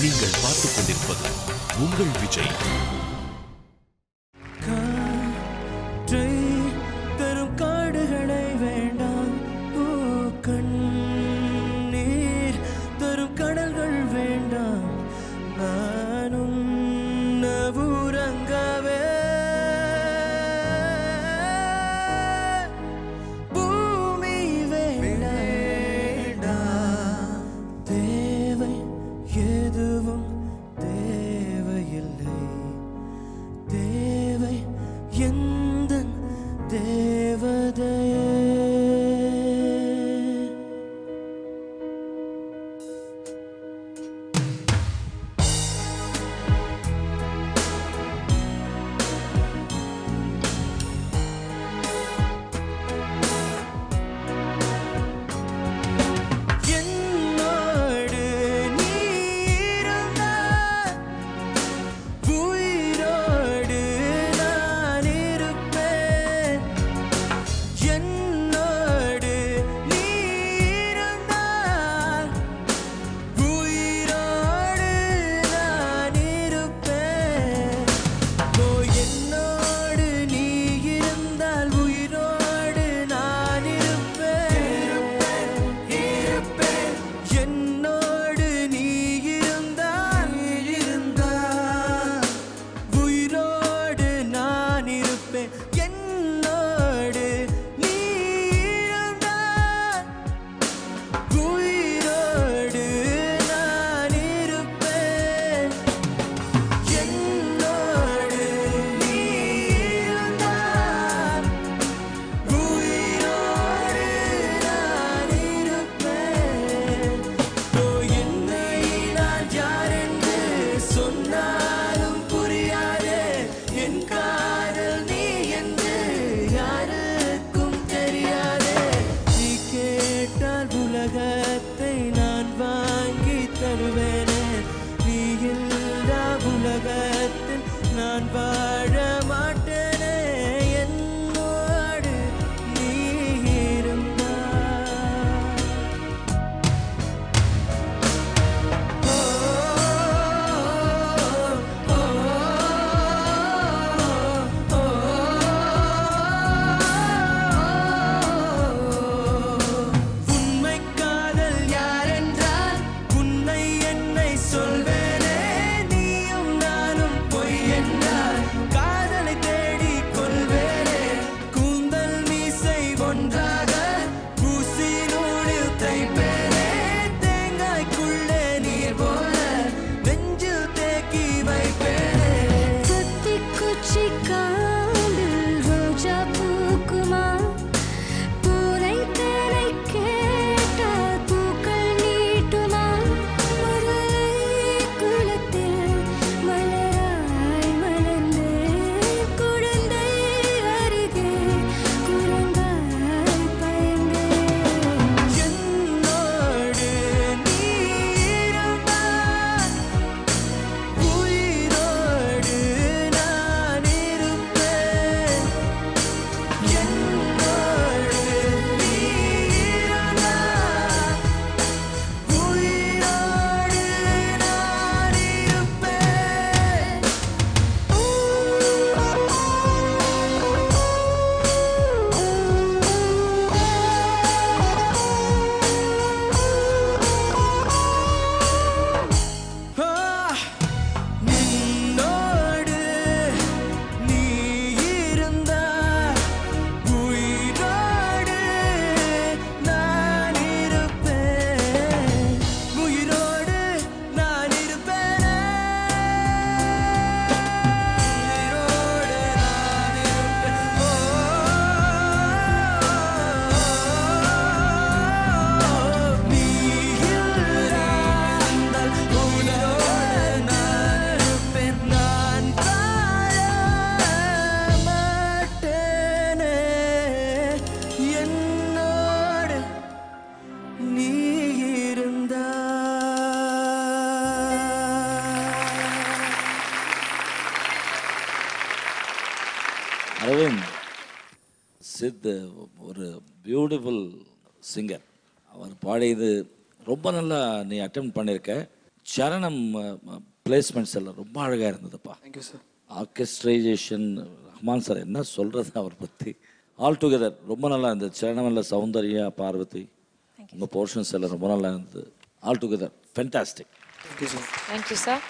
நீங்கள் பார்த்துக் கொண்டிருப்பது உங்கள் விஜய். தரும் காடுகளை வேண்டாம், கண்ணீர் தரும் கடல்கள் வேண்டாம், நானும் ஊரங்கவே பூமி வேண்டாம், தேவை எதுவும் தேவையில்லை, தேவை எந்த தேவதையே. நான் வாங்கி தருவேனே, நீ இல்லா உலகத்தில் நான் வாழ மாட்டேனே, என்னோடு நீ இருந்தால். அரவிந்த் சித் ஒரு பியூட்டிஃபுல் சிங்கர். அவர் பாடியது ரொம்ப நல்லா நீ அட்டெம்ப்ட் பண்ணியிருக்க. சரணம் பிளேஸ்மெண்ட்ஸ் எல்லாம் ரொம்ப அழகாக இருந்ததுப்பா. Thank you sir. Orchestration Rahman sir என்ன சொல்கிறது அவர் பற்றி. ஆல் டுகெதர் ரொம்ப நல்லா இருந்தது. சரணம் இல்லை, சௌந்தர்யா, பார்வதி, உங்கள் போர்ஷன்ஸ் எல்லாம் ரொம்ப நல்லா இருந்தது. All together fantastic. Thank you sir. Thank you sir.